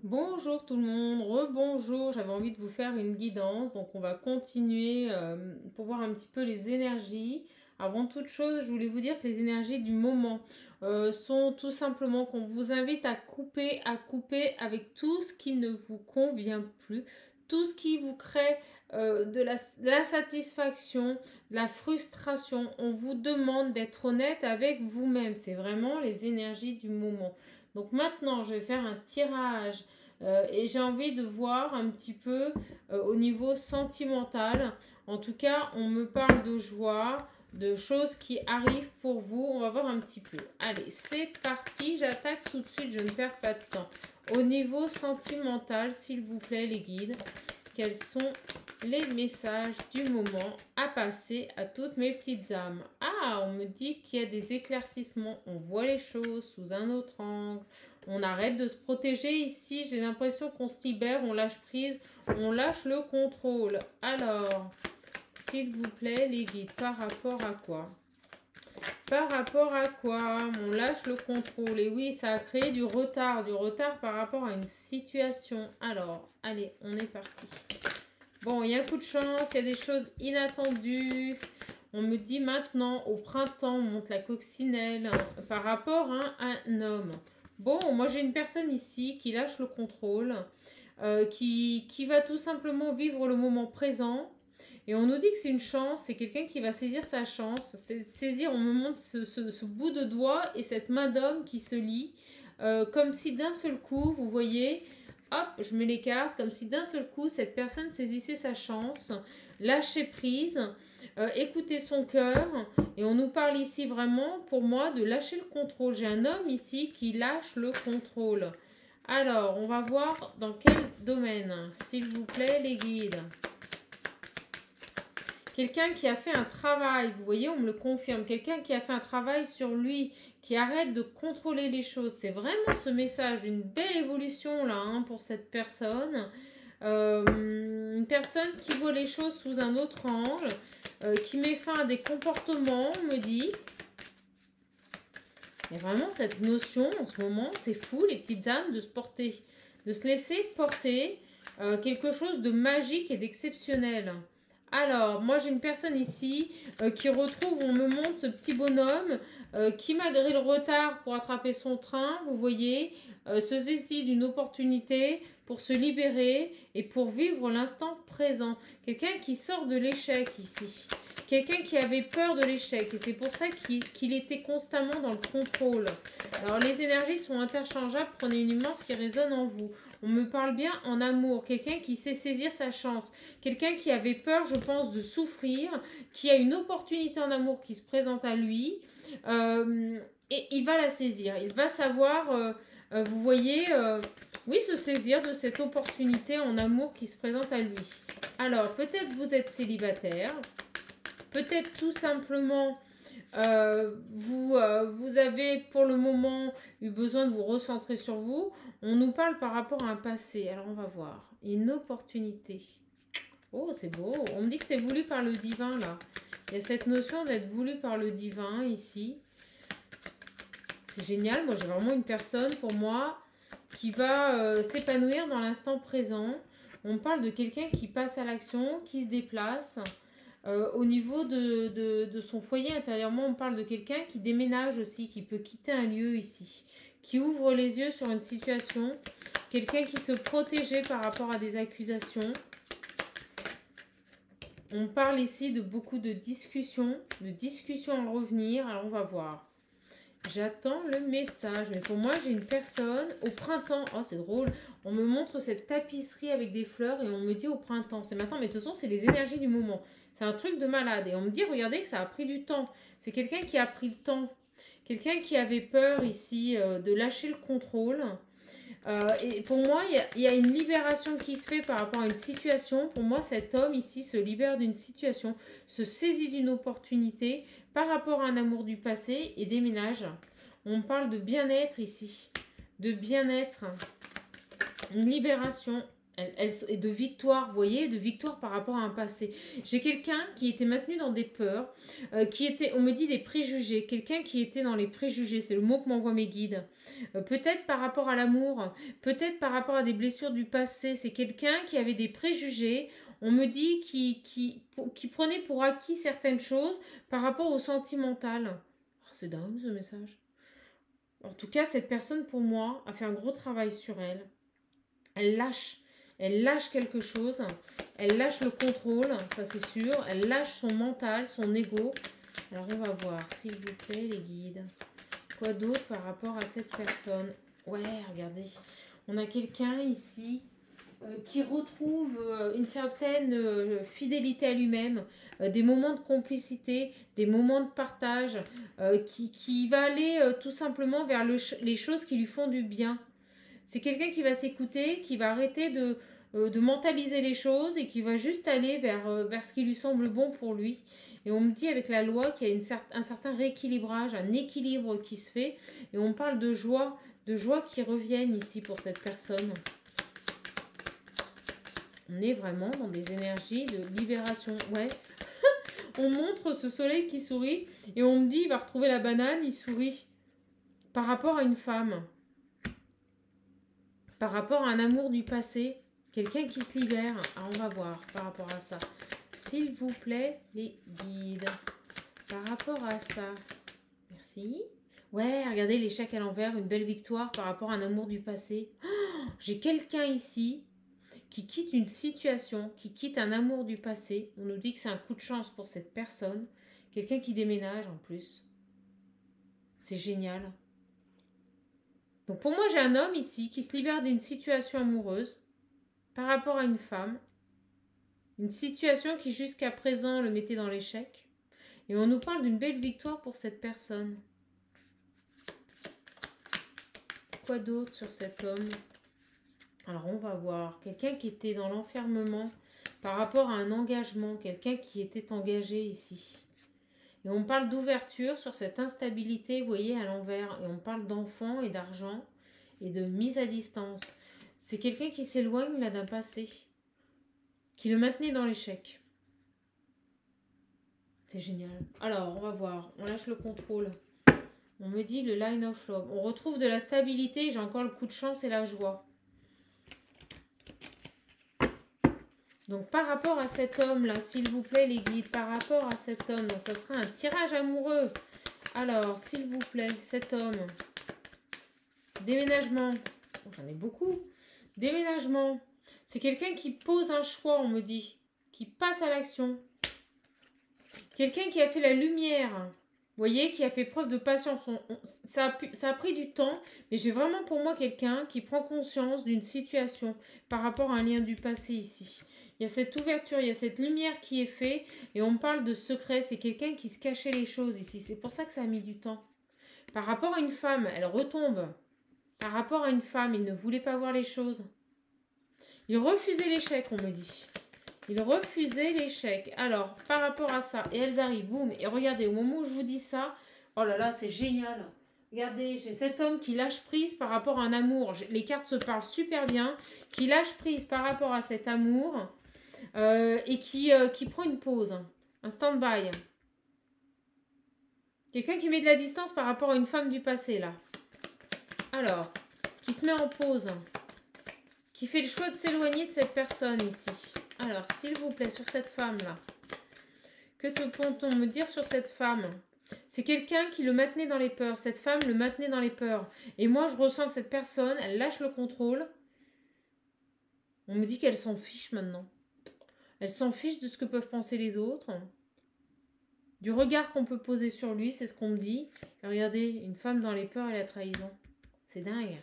Bonjour tout le monde, rebonjour, j'avais envie de vous faire une guidance, donc on va continuer pour voir un petit peu les énergies. Avant toute chose, je voulais vous dire que les énergies du moment sont tout simplement qu'on vous invite à couper avec tout ce qui ne vous convient plus, tout ce qui vous crée de l'insatisfaction, de la frustration. On vous demande d'être honnête avec vous-même, c'est vraiment les énergies du moment. Donc maintenant, je vais faire un tirage et j'ai envie de voir un petit peu au niveau sentimental. En tout cas, on me parle de joie, de choses qui arrivent pour vous. On va voir un petit peu. Allez, c'est parti. J'attaque tout de suite. Je ne perds pas de temps. Au niveau sentimental, s'il vous plaît, les guides, quels sont les messages du moment à passer à toutes mes petites âmes? Ah, on me dit qu'il y a des éclaircissements. On voit les choses sous un autre angle. On arrête de se protéger ici. J'ai l'impression qu'on se libère, on lâche prise, on lâche le contrôle. Alors, s'il vous plaît, les guides, par rapport à quoi? Par rapport à quoi? On lâche le contrôle. Et oui, ça a créé du retard par rapport à une situation. Alors, allez, on est parti. Bon, il y a un coup de chance, il y a des choses inattendues. On me dit maintenant, au printemps, on monte la coccinelle par rapport à un homme. Bon, moi j'ai une personne ici qui lâche le contrôle, qui va tout simplement vivre le moment présent. Et on nous dit que c'est une chance, c'est quelqu'un qui va saisir sa chance. Saisir, on me montre ce bout de doigt et cette main d'homme qui se lie, comme si d'un seul coup, vous voyez, hop, je mets les cartes, comme si d'un seul coup, cette personne saisissait sa chance, lâchait prise, écoutait son cœur. Et on nous parle ici vraiment, pour moi, de lâcher le contrôle. J'ai un homme ici qui lâche le contrôle. Alors, on va voir dans quel domaine, s'il vous plaît, les guides. Quelqu'un qui a fait un travail, vous voyez, on me le confirme, quelqu'un qui a fait un travail sur lui, qui arrête de contrôler les choses. C'est vraiment ce message d'une belle évolution là pour cette personne. Une personne qui voit les choses sous un autre angle, qui met fin à des comportements, on me dit. Il y a vraiment cette notion en ce moment, c'est fou les petites âmes de se porter, de se laisser porter quelque chose de magique et d'exceptionnel. Alors, moi j'ai une personne ici qui retrouve, on me montre ce petit bonhomme qui malgré le retard pour attraper son train, vous voyez, se saisit d'une opportunité pour se libérer et pour vivre l'instant présent. Quelqu'un qui sort de l'échec ici. Quelqu'un qui avait peur de l'échec et c'est pour ça qu'il était constamment dans le contrôle. Alors les énergies sont interchangeables, prenez une immense qui résonne en vous. On me parle bien en amour, quelqu'un qui sait saisir sa chance, quelqu'un qui avait peur, je pense, de souffrir, qui a une opportunité en amour qui se présente à lui et il va la saisir. Il va savoir, vous voyez, oui, se saisir de cette opportunité en amour qui se présente à lui. Alors peut-être vous êtes célibataire. Peut-être tout simplement, vous avez pour le moment eu besoin de vous recentrer sur vous. On nous parle par rapport à un passé. Alors on va voir. Une opportunité. Oh, c'est beau. On me dit que c'est voulu par le divin là. Il y a cette notion d'être voulu par le divin ici. C'est génial. Moi, j'ai vraiment une personne pour moi qui va s'épanouir dans l'instant présent. On parle de quelqu'un qui passe à l'action, qui se déplace. Au niveau de son foyer intérieurement, on parle de quelqu'un qui déménage aussi, qui peut quitter un lieu ici, qui ouvre les yeux sur une situation, quelqu'un qui se protégeait par rapport à des accusations. On parle ici de beaucoup de discussions à revenir. Alors on va voir. J'attends le message. Mais pour moi, j'ai une personne au printemps. Oh, c'est drôle. On me montre cette tapisserie avec des fleurs et on me dit au printemps. C'est maintenant, mais de toute façon, c'est les énergies du moment. C'est un truc de malade. Et on me dit, regardez que ça a pris du temps. C'est quelqu'un qui a pris le temps. Quelqu'un qui avait peur ici de lâcher le contrôle. Et pour moi, il y a une libération qui se fait par rapport à une situation. Pour moi, cet homme ici se libère d'une situation, se saisit d'une opportunité par rapport à un amour du passé et déménage. On parle de bien-être ici, de bien-être, une libération. Et de victoire, vous voyez, de victoire par rapport à un passé. J'ai quelqu'un qui était maintenu dans des peurs, qui était, on me dit des préjugés, quelqu'un qui était dans les préjugés, c'est le mot que m'envoient mes guides. Peut-être par rapport à l'amour, peut-être par rapport à des blessures du passé, c'est quelqu'un qui avait des préjugés, on me dit qui prenait pour acquis certaines choses par rapport au sentimental. Oh, c'est dingue ce message. En tout cas, cette personne pour moi a fait un gros travail sur elle. Elle lâche. Elle lâche quelque chose, elle lâche le contrôle, ça c'est sûr, elle lâche son mental, son ego. Alors on va voir, s'il vous plaît les guides. Quoi d'autre par rapport à cette personne? Ouais, regardez, on a quelqu'un ici qui retrouve une certaine fidélité à lui-même, des moments de complicité, des moments de partage, qui va aller tout simplement vers les choses qui lui font du bien. C'est quelqu'un qui va s'écouter, qui va arrêter de mentaliser les choses et qui va juste aller vers ce qui lui semble bon pour lui. Et on me dit avec la loi qu'il y a un certain rééquilibrage, un équilibre qui se fait. Et on parle de joie qui reviennent ici pour cette personne. On est vraiment dans des énergies de libération. Ouais. On montre ce soleil qui sourit et on me dit il va retrouver la banane, il sourit. Par rapport à une femme. Par rapport à un amour du passé, quelqu'un qui se libère. Alors on va voir par rapport à ça. S'il vous plaît, les guides. Par rapport à ça. Merci. Ouais, regardez l'échec à l'envers, une belle victoire par rapport à un amour du passé. Oh, j'ai quelqu'un ici qui quitte une situation, qui quitte un amour du passé. On nous dit que c'est un coup de chance pour cette personne. Quelqu'un qui déménage en plus. C'est génial. Donc pour moi, j'ai un homme ici qui se libère d'une situation amoureuse par rapport à une femme. Une situation qui jusqu'à présent le mettait dans l'échec. Et on nous parle d'une belle victoire pour cette personne. Quoi d'autre sur cet homme? Alors on va voir. Quelqu'un qui était dans l'enfermement par rapport à un engagement. Quelqu'un qui était engagé ici. Et on parle d'ouverture sur cette instabilité, vous voyez, à l'envers. Et on parle d'enfants et d'argent et de mise à distance. C'est quelqu'un qui s'éloigne là d'un passé, qui le maintenait dans l'échec. C'est génial. Alors, on va voir. On lâche le contrôle. On me dit le line of love. On retrouve de la stabilité. J'ai encore le coup de chance et la joie. Donc, par rapport à cet homme-là, s'il vous plaît, les guides, par rapport à cet homme, donc ça sera un tirage amoureux. Alors, s'il vous plaît, cet homme, déménagement, oh, j'en ai beaucoup, déménagement, c'est quelqu'un qui pose un choix, on me dit, qui passe à l'action. Quelqu'un qui a fait la lumière, vous voyez, qui a fait preuve de patience. Ça a pris du temps, mais j'ai vraiment pour moi quelqu'un qui prend conscience d'une situation par rapport à un lien du passé ici. Il y a cette ouverture, il y a cette lumière qui est faite et on parle de secret. C'est quelqu'un qui se cachait les choses ici. C'est pour ça que ça a mis du temps. Par rapport à une femme, elle retombe. Par rapport à une femme, il ne voulait pas voir les choses. Il refusait l'échec, on me dit. Il refusait l'échec. Alors, par rapport à ça, et elles arrivent, boum. Et regardez, au moment où je vous dis ça, oh là là, c'est génial. Regardez, j'ai cet homme qui lâche prise par rapport à un amour. Les cartes se parlent super bien. Qui lâche prise par rapport à cet amour. Et qui prend une pause, un stand-by. Quelqu'un qui met de la distance par rapport à une femme du passé, là. Alors, qui se met en pause, qui fait le choix de s'éloigner de cette personne ici. Alors, s'il vous plaît, sur cette femme-là, que peut-on me dire sur cette femme? C'est quelqu'un qui le maintenait dans les peurs. Cette femme le maintenait dans les peurs. Et moi, je ressens que cette personne, elle lâche le contrôle. On me dit qu'elle s'en fiche maintenant. Elle s'en fiche de ce que peuvent penser les autres. Du regard qu'on peut poser sur lui, c'est ce qu'on me dit. Et regardez, une femme dans les peurs et la trahison. C'est dingue.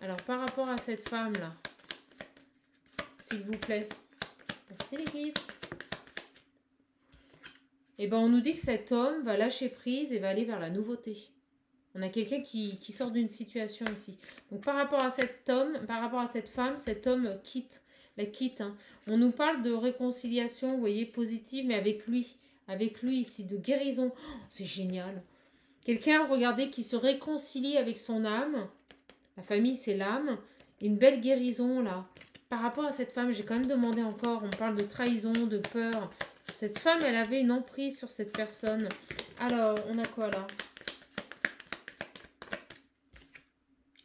Alors, par rapport à cette femme-là, s'il vous plaît. Merci les guides. Eh bien, on nous dit que cet homme va lâcher prise et va aller vers la nouveauté. On a quelqu'un qui sort d'une situation ici. Donc, par rapport à cet homme, par rapport à cette femme, cet homme quitte. La quitte. Hein. On nous parle de réconciliation, vous voyez, positive, mais avec lui. Avec lui ici, de guérison. Oh, c'est génial. Quelqu'un, regardez, qui se réconcilie avec son âme. La famille, c'est l'âme. Une belle guérison, là. par rapport à cette femme, j'ai quand même demandé encore, on parle de trahison, de peur. Cette femme, elle avait une emprise sur cette personne. Alors, on a quoi là?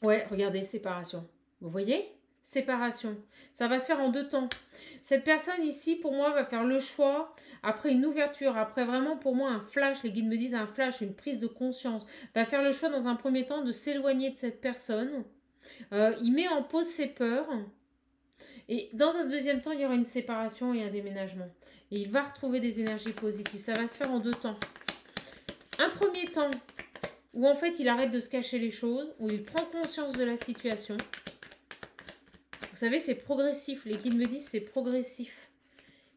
Ouais, regardez, séparation. Vous voyez? Séparation. Ça va se faire en 2 temps. Cette personne ici, pour moi, va faire le choix, après une ouverture, après vraiment pour moi un flash, les guides me disent un flash, une prise de conscience, va faire le choix dans un premier temps de s'éloigner de cette personne. Il met en pause ses peurs. Et dans un deuxième temps, il y aura une séparation et un déménagement. Et il va retrouver des énergies positives. Ça va se faire en 2 temps. Un premier temps où en fait il arrête de se cacher les choses, où il prend conscience de la situation. Vous savez, c'est progressif. Les guides me disent c'est progressif.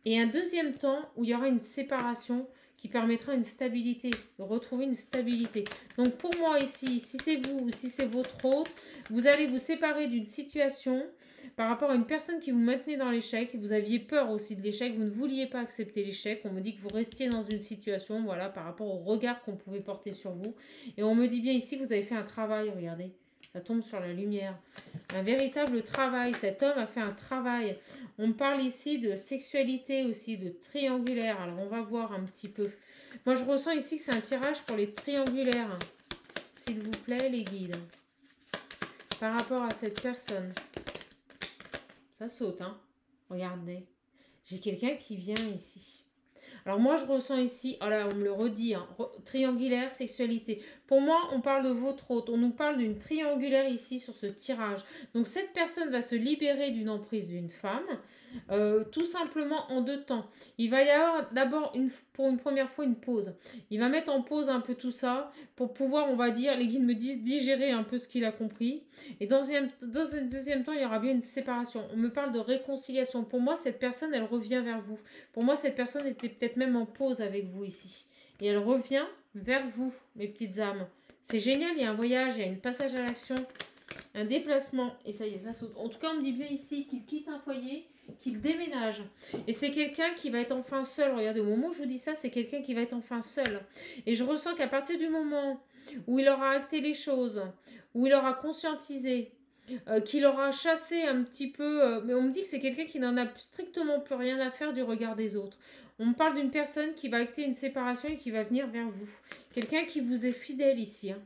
Et un deuxième temps où il y aura une séparation qui permettra une stabilité, de retrouver une stabilité. Donc pour moi ici, si c'est vous ou si c'est votre autre, vous allez vous séparer d'une situation par rapport à une personne qui vous maintenait dans l'échec. Vous aviez peur aussi de l'échec, vous ne vouliez pas accepter l'échec. On me dit que vous restiez dans une situation, voilà, par rapport au regard qu'on pouvait porter sur vous. Et on me dit bien ici, vous avez fait un travail, regardez. Ça tombe sur la lumière. Un véritable travail. Cet homme a fait un travail. On parle ici de sexualité aussi, de triangulaire. Alors, on va voir un petit peu. Moi, je ressens ici que c'est un tirage pour les triangulaires. S'il vous plaît, les guides. Par rapport à cette personne. Ça saute, hein. Regardez. J'ai quelqu'un qui vient ici. Alors moi, je ressens ici, oh là, on me le redit, hein, triangulaire, sexualité. Pour moi, on parle de votre hôte. On nous parle d'une triangulaire ici sur ce tirage. Donc cette personne va se libérer d'une emprise d'une femme, tout simplement en 2 temps. Il va y avoir d'abord, pour une première fois, une pause. Il va mettre en pause un peu tout ça pour pouvoir, on va dire, les guides me disent, digérer un peu ce qu'il a compris. Et dans un deuxième temps, il y aura bien une séparation. On me parle de réconciliation. Pour moi, cette personne, elle revient vers vous. Pour moi, cette personne était peut-être même en pause avec vous ici. Et elle revient vers vous, mes petites âmes. C'est génial, il y a un voyage, il y a un passage à l'action, un déplacement. Et ça y est, ça saute. En tout cas, on me dit bien ici qu'il quitte un foyer, qu'il déménage. Et c'est quelqu'un qui va être enfin seul. Regardez, au moment où je vous dis ça, c'est quelqu'un qui va être enfin seul. Et je ressens qu'à partir du moment où il aura acté les choses, où il aura conscientisé, qu'il aura chassé un petit peu, mais on me dit que c'est quelqu'un qui n'en a strictement plus rien à faire du regard des autres. On me parle d'une personne qui va acter une séparation et qui va venir vers vous. Quelqu'un qui vous est fidèle ici. Hein.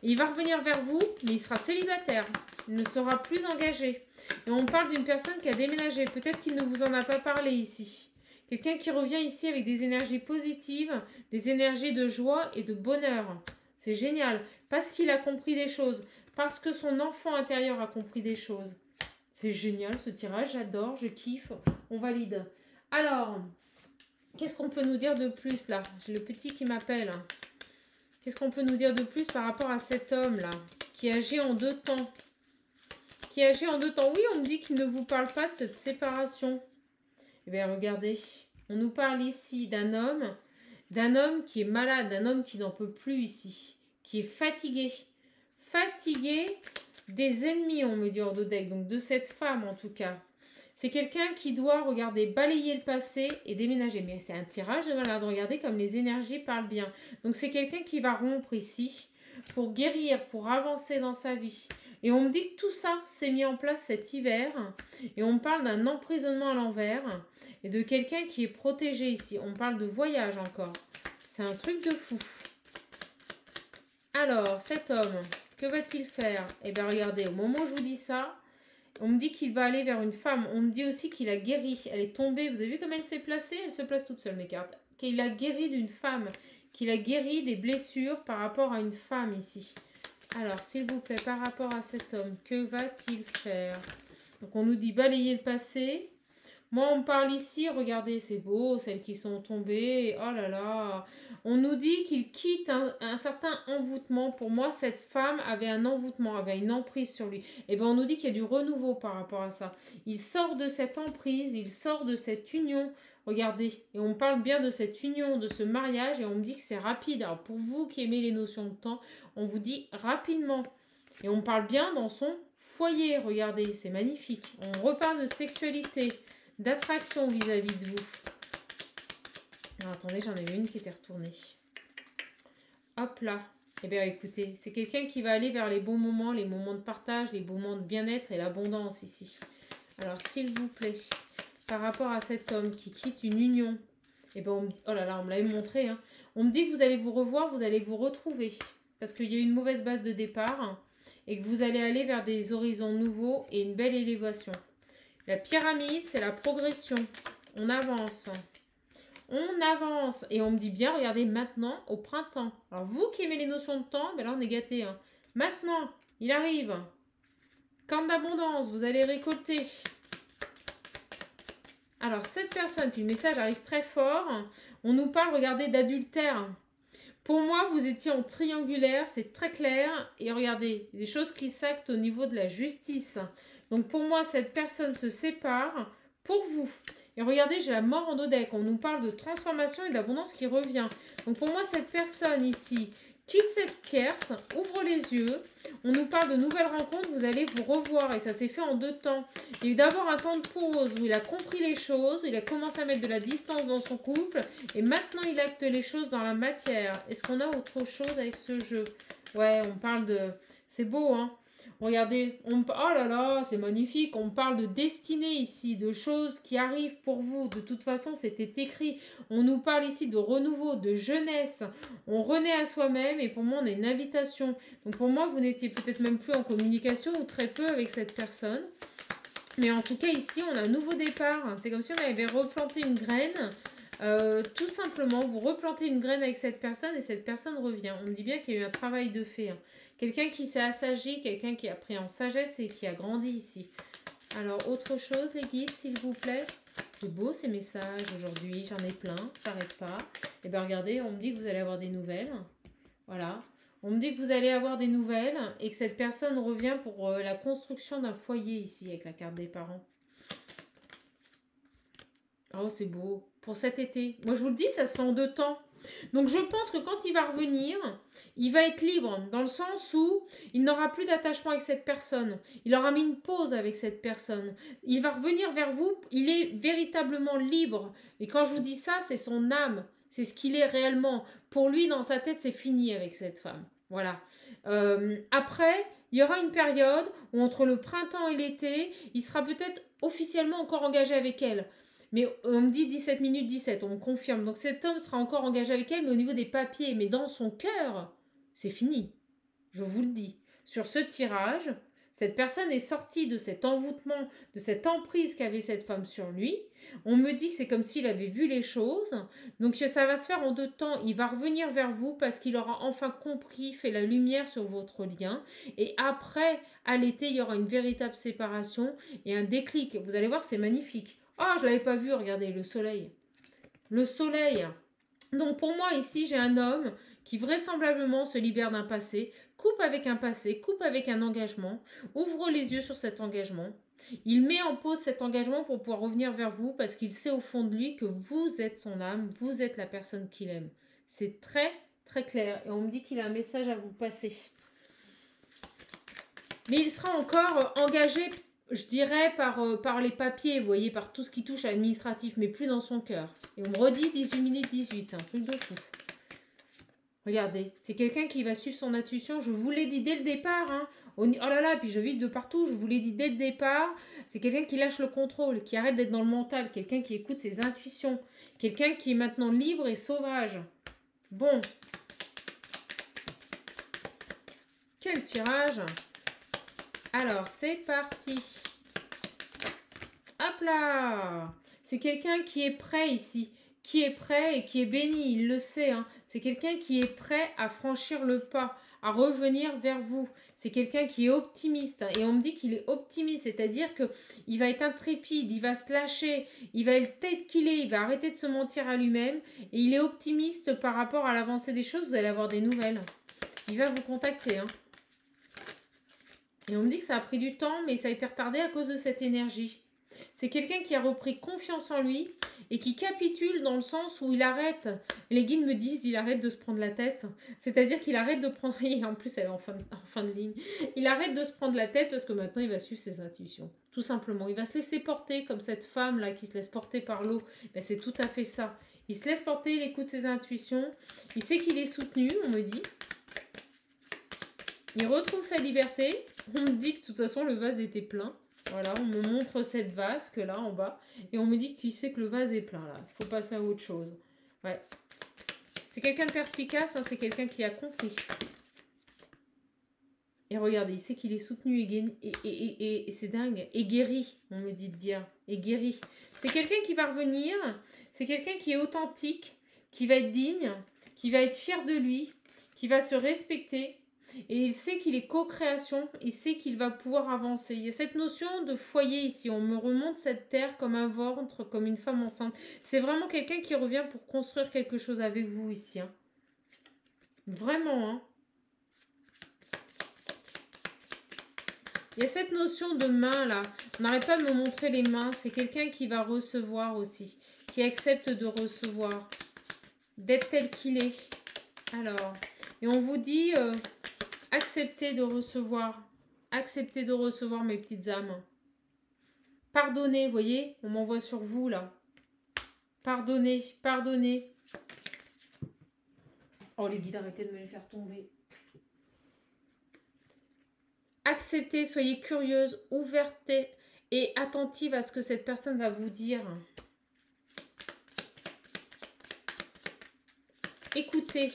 Il va revenir vers vous, mais il sera célibataire. Il ne sera plus engagé. Et on parle d'une personne qui a déménagé. Peut-être qu'il ne vous en a pas parlé ici. Quelqu'un qui revient ici avec des énergies positives, des énergies de joie et de bonheur. C'est génial. Parce qu'il a compris des choses. Parce que son enfant intérieur a compris des choses. C'est génial ce tirage. J'adore, je kiffe. On valide. Alors, qu'est-ce qu'on peut nous dire de plus là? J'ai le petit qui m'appelle. Qu'est-ce qu'on peut nous dire de plus par rapport à cet homme-là qui agit en 2 temps? Qui agit en 2 temps. Oui, on me dit qu'il ne vous parle pas de cette séparation. Eh bien, regardez. On nous parle ici d'un homme qui est malade, d'un homme qui n'en peut plus ici, qui est fatigué. Fatigué des ennemis, on me dit hors de deck, donc de cette femme en tout cas. C'est quelqu'un qui doit, regardez, balayer le passé et déménager. Mais c'est un tirage de malade. Regardez comme les énergies parlent bien. Donc c'est quelqu'un qui va rompre ici pour guérir, pour avancer dans sa vie. Et on me dit que tout ça s'est mis en place cet hiver. Et on parle d'un emprisonnement à l'envers et de quelqu'un qui est protégé ici. On parle de voyage encore. C'est un truc de fou. Alors, cet homme, que va-t-il faire? Eh bien, regardez, au moment où je vous dis ça, on me dit qu'il va aller vers une femme. On me dit aussi qu'il a guéri. Elle est tombée. Vous avez vu comme elle s'est placée? Elle se place toute seule, mes cartes. Qu'il a guéri d'une femme. Qu'il a guéri des blessures par rapport à une femme ici. Alors, s'il vous plaît, par rapport à cet homme, que va-t-il faire? Donc, on nous dit balayer le passé. Moi, on me parle ici, regardez, c'est beau, celles qui sont tombées, oh là là. On nous dit qu'il quitte un certain envoûtement. Pour moi, cette femme avait un envoûtement, avait une emprise sur lui. Et bien, on nous dit qu'il y a du renouveau par rapport à ça. Il sort de cette emprise, il sort de cette union. Regardez, et on parle bien de cette union, de ce mariage, et on me dit que c'est rapide. Alors, pour vous qui aimez les notions de temps, on vous dit rapidement. Et on parle bien dans son foyer, regardez, c'est magnifique. On reparle de sexualité, d'attraction vis-à-vis de vous. Alors, attendez, j'en ai une qui était retournée. Hop là. Eh bien, écoutez, c'est quelqu'un qui va aller vers les bons moments de partage, les bons moments de bien-être et l'abondance ici. Alors, s'il vous plaît, par rapport à cet homme qui quitte une union, et ben on me dit, oh là là, on me l'avait montré, hein. On me dit que vous allez vous revoir, vous allez vous retrouver. Parce qu'il y a une mauvaise base de départ et que vous allez aller vers des horizons nouveaux et une belle élévation. La pyramide, c'est la progression. On avance. On avance. Et on me dit bien, regardez, maintenant, au printemps. Alors, vous qui aimez les notions de temps, ben là, on est gâtés. Hein. Maintenant, il arrive. Camp d'abondance, vous allez récolter. Alors, cette personne, puis le message arrive très fort. On nous parle, regardez, d'adultère. Pour moi, vous étiez en triangulaire, c'est très clair. Et regardez, des choses qui s'actent au niveau de la justice. Donc, pour moi, cette personne se sépare pour vous. Et regardez, j'ai la mort en dodec. On nous parle de transformation et d'abondance qui revient. Donc, pour moi, cette personne ici quitte cette tierce, ouvre les yeux. On nous parle de nouvelles rencontres, vous allez vous revoir. Et ça s'est fait en 2 temps. Il y a eu d'abord un temps de pause où il a compris les choses, où il a commencé à mettre de la distance dans son couple. Et maintenant, il acte les choses dans la matière. Est-ce qu'on a autre chose avec ce jeu? Ouais, on parle de... C'est beau, hein? Regardez, oh là là, c'est magnifique. On parle de destinée ici, de choses qui arrivent pour vous. De toute façon, c'était écrit. On nous parle ici de renouveau, de jeunesse. On renaît à soi-même et pour moi, on a une invitation. Donc pour moi, vous n'étiez peut-être même plus en communication ou très peu avec cette personne. Mais en tout cas, ici, on a un nouveau départ. C'est comme si on avait replanté une graine. Tout simplement, vous replantez une graine avec cette personne et cette personne revient. On me dit bien qu'il y a eu un travail de fait. Hein. Quelqu'un qui s'est assagi, quelqu'un qui a pris en sagesse et qui a grandi ici. Alors, autre chose, les guides, s'il vous plaît. C'est beau ces messages aujourd'hui, j'en ai plein, j'arrête pas. Et bien regardez, on me dit que vous allez avoir des nouvelles. Voilà. On me dit que vous allez avoir des nouvelles et que cette personne revient pour la construction d'un foyer ici avec la carte des parents. Oh, c'est beau. Pour cet été. Moi, je vous le dis, ça se fait en 2 temps. Donc, je pense que quand il va revenir, il va être libre dans le sens où il n'aura plus d'attachement avec cette personne. Il aura mis une pause avec cette personne. Il va revenir vers vous. Il est véritablement libre. Et quand je vous dis ça, c'est son âme. C'est ce qu'il est réellement. Pour lui, dans sa tête, c'est fini avec cette femme. Voilà. Après, il y aura une période où entre le printemps et l'été, il sera peut-être officiellement encore engagé avec elle. Mais on me dit 17 minutes 17, on me confirme. Donc cet homme sera encore engagé avec elle, mais au niveau des papiers. Mais dans son cœur, c'est fini. Je vous le dis. Sur ce tirage, cette personne est sortie de cet envoûtement, de cette emprise qu'avait cette femme sur lui. On me dit que c'est comme s'il avait vu les choses. Donc ça va se faire en 2 temps. Il va revenir vers vous parce qu'il aura enfin compris, fait la lumière sur votre lien. Et après, à l'été, il y aura une véritable séparation et un déclic. Vous allez voir, c'est magnifique. Ah, je ne l'avais pas vu, regardez, le soleil. Le soleil. Donc pour moi, ici, j'ai un homme qui vraisemblablement se libère d'un passé, coupe avec un passé, coupe avec un engagement, ouvre les yeux sur cet engagement. Il met en pause cet engagement pour pouvoir revenir vers vous parce qu'il sait au fond de lui que vous êtes son âme, vous êtes la personne qu'il aime. C'est très, très clair. Et on me dit qu'il a un message à vous passer. Mais il sera encore engagé, je dirais, par les papiers, vous voyez, par tout ce qui touche à l'administratif, mais plus dans son cœur. Et on me redit 18 minutes 18, c'est un truc de fou. Regardez, c'est quelqu'un qui va suivre son intuition, je vous l'ai dit dès le départ, hein. Oh là là, puis je vis de partout, je vous l'ai dit dès le départ, c'est quelqu'un qui lâche le contrôle, qui arrête d'être dans le mental, quelqu'un qui écoute ses intuitions, quelqu'un qui est maintenant libre et sauvage. Bon. Quel tirage! Alors, c'est parti. Hop là! C'est quelqu'un qui est prêt ici. Qui est prêt et qui est béni, il le sait. Hein. C'est quelqu'un qui est prêt à franchir le pas, à revenir vers vous. C'est quelqu'un qui est optimiste. Et on me dit qu'il est optimiste, c'est-à-dire qu'il va être intrépide, il va se lâcher, il va être tel qu'il est, il va arrêter de se mentir à lui-même. Et il est optimiste par rapport à l'avancée des choses, vous allez avoir des nouvelles. Il va vous contacter, hein. Et on me dit que ça a pris du temps, mais ça a été retardé à cause de cette énergie. C'est quelqu'un qui a repris confiance en lui et qui capitule dans le sens où il arrête. Les guides me disent il arrête de se prendre la tête. C'est-à-dire qu'il arrête de prendre... En plus, elle est en fin de ligne. Il arrête de se prendre la tête parce que maintenant, il va suivre ses intuitions. Tout simplement. Il va se laisser porter comme cette femme-là qui se laisse porter par l'eau. Ben, c'est tout à fait ça. Il se laisse porter, il écoute ses intuitions. Il sait qu'il est soutenu, on me dit. Il retrouve sa liberté. On me dit que de toute façon, le vase était plein. Voilà, on me montre cette vase que là en bas. Et on me dit qu'il sait que le vase est plein là. Il faut passer à autre chose. Ouais. C'est quelqu'un de perspicace, hein, c'est quelqu'un qui a compris. Et regardez, il sait qu'il est soutenu et c'est dingue. Et guéri, on me dit de dire. Et guéri. C'est quelqu'un qui va revenir. C'est quelqu'un qui est authentique, qui va être digne, qui va être fier de lui, qui va se respecter. Et il sait qu'il est co-création. Il sait qu'il va pouvoir avancer. Il y a cette notion de foyer ici. On me remonte cette terre comme un ventre, comme une femme enceinte. C'est vraiment quelqu'un qui revient pour construire quelque chose avec vous ici. Hein. Vraiment, hein. Il y a cette notion de main là. On n'arrête pas de me montrer les mains. C'est quelqu'un qui va recevoir aussi. Qui accepte de recevoir. D'être tel qu'il est. Alors. Et on vous dit acceptez de recevoir. Acceptez de recevoir mes petites âmes. Pardonnez, vous voyez. On m'envoie sur vous là. Pardonnez, pardonnez. Oh les guides, arrêtez de me les faire tomber. Acceptez, soyez curieuse, ouverte et attentive à ce que cette personne va vous dire. Écoutez.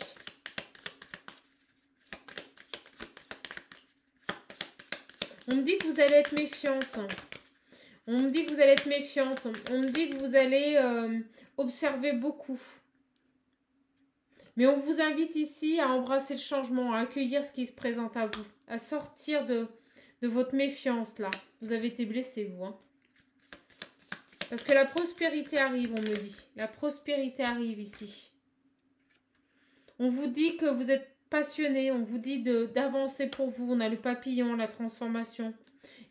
On me dit que vous allez être méfiante. On me dit que vous allez être méfiante. On me dit que vous allez observer beaucoup. Mais on vous invite ici à embrasser le changement, à accueillir ce qui se présente à vous, à sortir de votre méfiance là. Vous avez été blessé, vous. Hein. Parce que la prospérité arrive, on me dit. La prospérité arrive ici. On vous dit que vous êtes passionné, on vous dit d'avancer pour vous. On a le papillon, la transformation.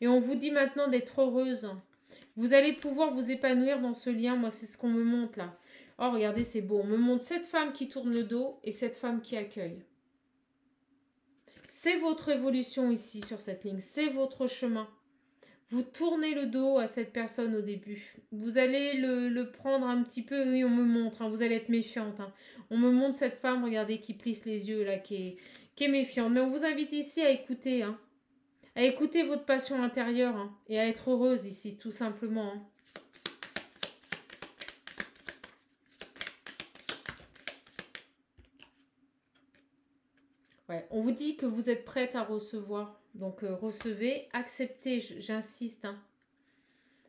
Et on vous dit maintenant d'être heureuse. Vous allez pouvoir vous épanouir dans ce lien. Moi, c'est ce qu'on me montre là. Oh, regardez, c'est beau. On me montre cette femme qui tourne le dos et cette femme qui accueille. C'est votre évolution ici sur cette ligne. C'est votre chemin. Vous tournez le dos à cette personne au début. Vous allez le prendre un petit peu. Oui, on me montre. Hein, vous allez être méfiante. Hein. On me montre cette femme, regardez, qui plisse les yeux là, qui est méfiante. Mais on vous invite ici à écouter. Hein, à écouter votre passion intérieure. Hein, et à être heureuse ici, tout simplement. Hein. Ouais, on vous dit que vous êtes prête à recevoir. Donc, recevez, acceptez, j'insiste. Hein.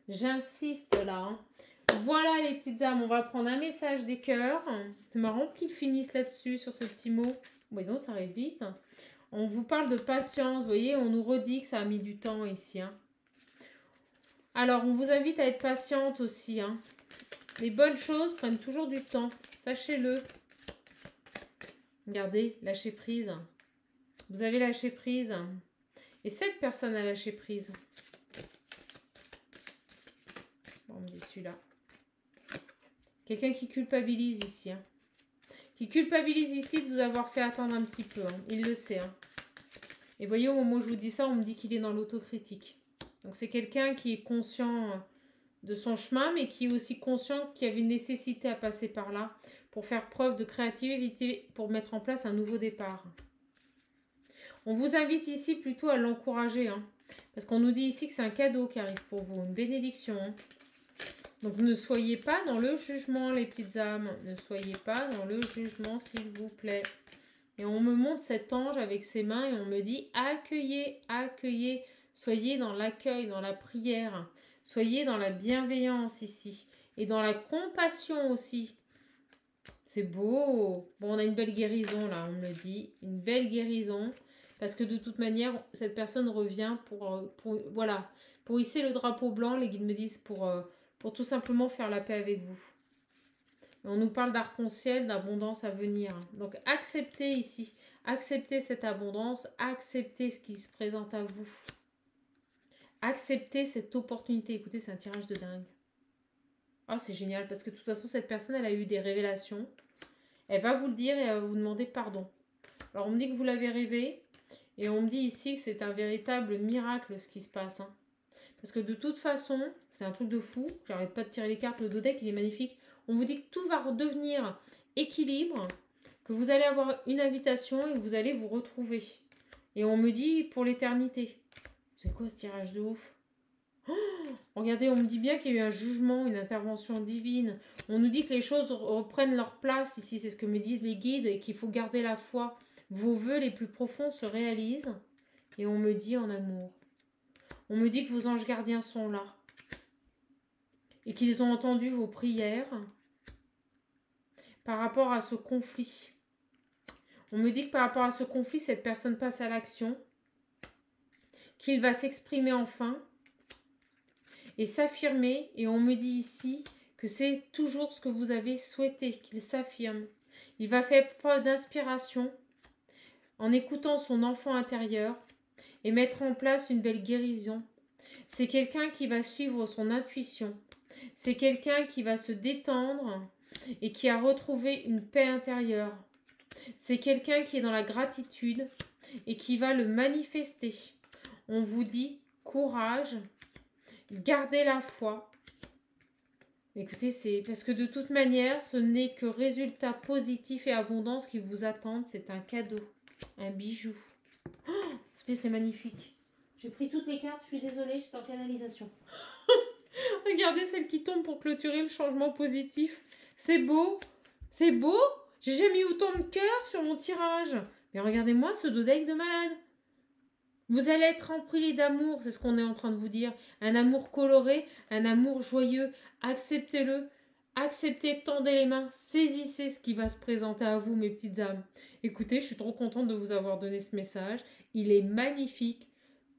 J'insiste là. Hein. Voilà les petites âmes, on va prendre un message des cœurs. C'est marrant qu'ils finissent là-dessus, sur ce petit mot. Oui, donc ça arrive vite. On vous parle de patience, vous voyez, on nous redit que ça a mis du temps ici. Hein. Alors, on vous invite à être patiente aussi. Hein. Les bonnes choses prennent toujours du temps, sachez-le. Regardez, lâcher prise. Vous avez lâché prise. Et cette personne a lâché prise. Bon, on me dit celui-là. Quelqu'un qui culpabilise ici. Hein. Qui culpabilise ici de vous avoir fait attendre un petit peu. Hein. Il le sait. Hein. Et voyez, au moment où je vous dis ça, on me dit qu'il est dans l'autocritique. Donc c'est quelqu'un qui est conscient de son chemin, mais qui est aussi conscient qu'il y avait une nécessité à passer par là pour faire preuve de créativité, pour mettre en place un nouveau départ. On vous invite ici plutôt à l'encourager, hein, parce qu'on nous dit ici que c'est un cadeau qui arrive pour vous, une bénédiction. Hein. Donc ne soyez pas dans le jugement, les petites âmes. Ne soyez pas dans le jugement, s'il vous plaît. Et on me montre cet ange avec ses mains et on me dit accueillez, accueillez. Soyez dans l'accueil, dans la prière. Soyez dans la bienveillance ici. Et dans la compassion aussi. C'est beau. Bon, on a une belle guérison là, on me dit. Une belle guérison. Parce que de toute manière, cette personne revient voilà, pour hisser le drapeau blanc. Les guides me disent pour tout simplement faire la paix avec vous. On nous parle d'arc-en-ciel, d'abondance à venir. Donc acceptez ici. Acceptez cette abondance. Acceptez ce qui se présente à vous. Acceptez cette opportunité. Écoutez, c'est un tirage de dingue. Oh, c'est génial parce que de toute façon, cette personne, elle a eu des révélations. Elle va vous le dire et elle va vous demander pardon. Alors, on me dit que vous l'avez rêvé. Et on me dit ici que c'est un véritable miracle ce qui se passe. Hein. Parce que de toute façon, c'est un truc de fou. J'arrête pas de tirer les cartes. Le dodeck, il est magnifique. On vous dit que tout va redevenir équilibre. Que vous allez avoir une invitation et que vous allez vous retrouver. Et on me dit pour l'éternité. C'est quoi ce tirage de ouf? Oh, Regardez, on me dit bien qu'il y a eu un jugement, une intervention divine. On nous dit que les choses reprennent leur place ici. C'est ce que me disent les guides et qu'il faut garder la foi. Vos vœux les plus profonds se réalisent. Et on me dit en amour. On me dit que vos anges gardiens sont là. Et qu'ils ont entendu vos prières par rapport à ce conflit. On me dit que par rapport à ce conflit, cette personne passe à l'action. Qu'il va s'exprimer enfin. Et s'affirmer, et on me dit ici que c'est toujours ce que vous avez souhaité, qu'il s'affirme. Il va faire preuve d'inspiration en écoutant son enfant intérieur et mettre en place une belle guérison. C'est quelqu'un qui va suivre son intuition. C'est quelqu'un qui va se détendre et qui a retrouvé une paix intérieure. C'est quelqu'un qui est dans la gratitude et qui va le manifester. On vous dit courage. Gardez la foi. Écoutez, c'est parce que de toute manière, ce n'est que résultats positifs et abondance qui vous attendent. C'est un cadeau, un bijou. Oh, écoutez, c'est magnifique. J'ai pris toutes les cartes, je suis désolée, j'étais en canalisation. Regardez celle qui tombe pour clôturer le changement positif. C'est beau, c'est beau. J'ai jamais eu autant de cœur sur mon tirage. Mais regardez-moi ce dodeck de malade. Vous allez être remplis d'amour, c'est ce qu'on est en train de vous dire. Un amour coloré, un amour joyeux. Acceptez-le. Acceptez, tendez les mains, saisissez ce qui va se présenter à vous, mes petites âmes. Écoutez, je suis trop contente de vous avoir donné ce message. Il est magnifique.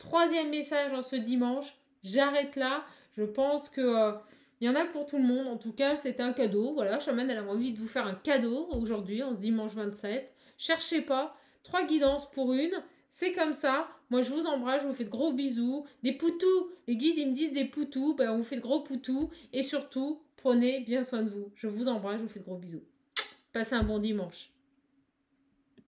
3e message en ce dimanche. J'arrête là. Je pense que y en a pour tout le monde. En tout cas, c'est un cadeau. Voilà, Chamane, elle a envie de vous faire un cadeau aujourd'hui, en ce dimanche 27. Cherchez pas. 3 guidances pour une. C'est comme ça. Moi, je vous embrasse, je vous fais de gros bisous. Des poutous. Les guides, ils me disent des poutous. Ben, on vous fait de gros poutous. Et surtout, prenez bien soin de vous. Je vous embrasse, je vous fais de gros bisous. Passez un bon dimanche.